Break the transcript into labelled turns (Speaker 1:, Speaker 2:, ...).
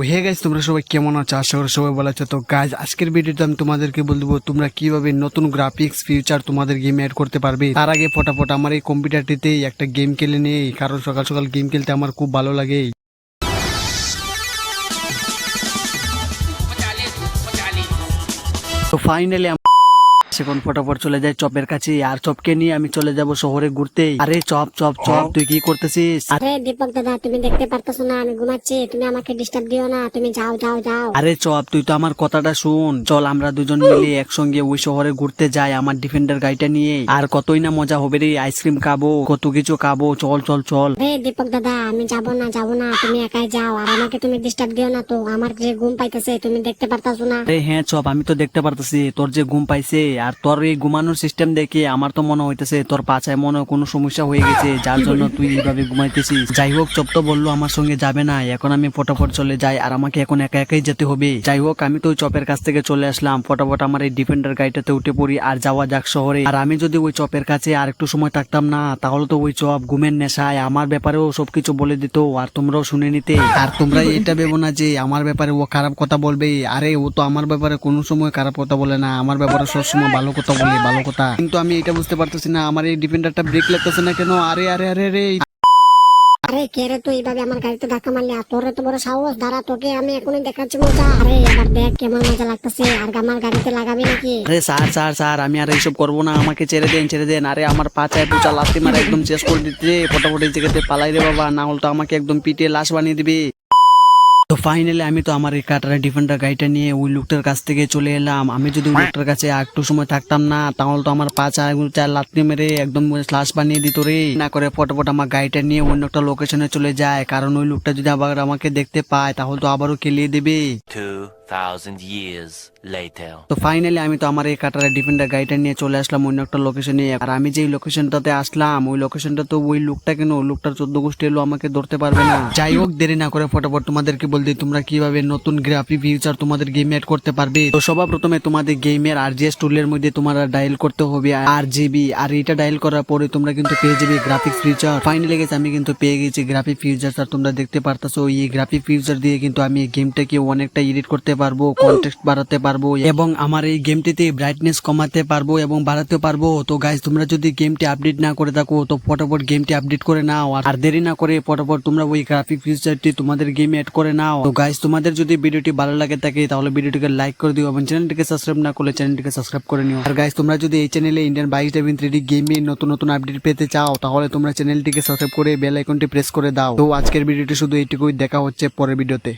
Speaker 1: Hey guys, তোমরা সবাই কেমন আছো? আশা করি সবাই ভালো আছো। তো গাইস, আজকের ভিডিওতে আমি তোমাদেরকে বলবো তোমরা কিভাবে নতুন গ্রাফিক্স ফিউচার তোমাদের গেমে অ্যাড করতে পারবে। তার আগে ফটাফট আমার এই কম্পিউটারটিতেই একটা গেম খেলে নেই, কারণ সকাল সকাল গেম খেলতে আমার খুব ভালো লাগে। তো ফাইনালি এখন ফটাফট চলে যায় চপের কাছে, আর চপকে নিয়ে আমি চলে যাব শহরে ঘুরতে। আরে চপ চপ চপ, তুই কি করতেছিস?
Speaker 2: আরে দীপক দাদা, তুমি দেখতে পারতেছো না আমি ঘুমাচ্ছি? তুমি আমাকে ডিস্টার্ব দিও না, তুমি যাও যাও যাও।
Speaker 1: আরে চপ, তুই তো আমার কথাটা শুন। চল আমরা দুজন মিলে একসঙ্গে ওই শহরে ঘুরতে যাই আমার ডিফেন্ডার গাড়িটা নিয়ে। আর কতই না মজা হবে রে, আইসক্রিম খাবো, কত কিছু খাবো। চল চল চল।
Speaker 2: আরে দীপক দাদা, আমি যাবো না, তুমি একাই যাও, আর আমাকে তুমি ডিস্টার্ব দিও না। তো আমার যে ঘুম পাইতেছে, তুমি দেখতে পারতাছো না?
Speaker 1: আরে হ্যাঁ চপ, আমি তো দেখতে পারতেছি তোর যে ঘুম পাইছে। আর তোর এই ঘুমানোর সিস্টেম দেখে আমার তো মনে হইতেছে তোর পাছায় মনে হয় কোনো সমস্যা হয়ে গেছে, যার জন্য তুই এইভাবে ঘুমাইতেছিস। যাই হোক, চপ তো বললো আমার সঙ্গে যাবে না, এখন আমি ফটাফট চলে যাই, আর আমাকে এখন একা একাই যেতে হবে। যাই হোক, আমি তো ওই চপের কাছ থেকে চলে আসলাম, ফটাফট আমার এই ডিফেন্ডার গাড়িটাতে উঠে পড়ি আর যাওয়া যাক শহরে। আর আমি যদি ওই চপের কাছে আর একটু সময় থাকতাম না, তাহলে তো ওই চপ ঘুমের নেশায় আমার ব্যাপারেও সবকিছু বলে দিত, আর তোমরাও শুনে নিতে। আর তোমরা এটা ভেবো না যে আমার ব্যাপারে ও খারাপ কথা বলবে। আরে ও তো আমার ব্যাপারে কোনো সময় খারাপ কথা বলে না, আমার ব্যাপারে সবসময় ভালো কথা বলে, ভালো কথা। কিন্তু আমি এটা বুঝতে পারতেছি না আমার এই ডিফেন্ডারটা ব্রেক লাগতেছে না কেন। আরে আরে আরে আরে
Speaker 2: আরে কে রে তুই এইভাবে আমার গাড়িতে ধাক্কা মারলি? আর তোর এত বড় সাহস! দাঁড়া, তোকে আমি এখনই দেখাচ্ছি মজা। আরে এবার দেখ কেমন মজা লাগতেছে। আর আমার গাড়িতে লাগাবি নাকি?
Speaker 1: আরে স্যার স্যার স্যার, আমি আর এইসব করবো না, আমাকে ছেড়ে দেন ছেড়ে দেন। আরে আমার পাছায় দুটা লাথি মারা একদম শেষ করে দিতে। ফটাফট এই জায়গাতে পালাই রে বাবা, না হলে তো আমাকে একদম পিটিয়ে লাশ বানিয়ে দিবে। তো ফাইনালি আমি তো আমার এই কাটারা ডিফেন্ডার গাড়িটা নিয়ে ওই লোকটার কাছ থেকে চলে এলাম। আমি যদি ওই লোকটার কাছে একটু সময় থাকতাম না, তাহলে তো আমার চার লাথি মেরে একদম লাশ বানিয়ে দিত রে। না করে ফটাফট আমার গাড়িটা নিয়ে অন্য একটা লোকেশনে চলে যায়, কারণ ওই লোকটা যদি আবার আমাকে দেখতে পায় তাহলে তো আবারও খেলিয়ে দেবে।
Speaker 3: 2000 years later.
Speaker 1: তো ফাইনালি আমি তো আমার এই কাটারা ডিফেন্ডার গাড়িটা নিয়ে চলে আসলাম অন্য একটা লোকেশনে। আর আমি যে লোকেশনটাতে আসলাম, ওই লোকেশনটা তো ওই লোকটা কেন, লোকটার 14 গোষ্ঠী এলো, আমাকে ধরতে পারবে না। যাই হোক, দেরি না করে ফটাফট তোমাদেরকে বলতে তোমরা কিভাবে নতুন গ্রাফিক ফিউচার তোমাদের গেমে অ্যাড করতে পারবে। তো সবার প্রথমে তোমাদের গেমের আরজিএস টুলের মধ্যে তোমরা ডায়াল করতে হবে RGB, আর এটা ডায়াল করার পরে তোমরা কিন্তু পেয়ে যাবে গ্রাফিক্স ফিউচার। ফাইনালি গেছে আমি কিন্তু পেয়ে গেছি গ্রাফিক ফিউচার। আর তোমরা দেখতে পারতেছো এই গ্রাফিক ফিউচার দিয়ে কিন্তু আমি এই গেমটাকে অনেকটা এডিট করতে পারবো, কন্টেক্সট বাড়াতে পারবো, এবং আমার এই গেমটিতে ব্রাইটনেস কমাতে পারবো এবং বাড়াতে পারবো। তো গাইস, তোমরা যদি গেমটি আপডেট না করে থাকো তো ফটাফট গেমটি আপডেট করে নাও, আর দেরি না করে ফটাফট তোমরা ওই গ্রাফিক ফিউচারটি তোমাদের গেমে অ্যাড করে নাও। তো গাইস, তোমাদের যদি ভিডিওটি ভালো লাগে থাকে তাহলে ভিডিওটিকে লাইক করে দিও, এবং চ্যানেলটিকে সাবস্ক্রাইব না করলে চ্যানেলটিকে সাবস্ক্রাইব করে নিও। আর গাইস, তোমরা যদি এই চ্যানেলে ইন্ডিয়ান বাইক ড্রাইভিং 3D গেমের নতুন নতুন আপডেট পেতে চাও তাহলে তোমরা চ্যানেলটিকে সাবস্ক্রাইব করে বেল আইকনটি প্রেস করে দাও। তো আজকের ভিডিওটি শুধু এইটুকুই, দেখা হচ্ছে পরের ভিডিওতে।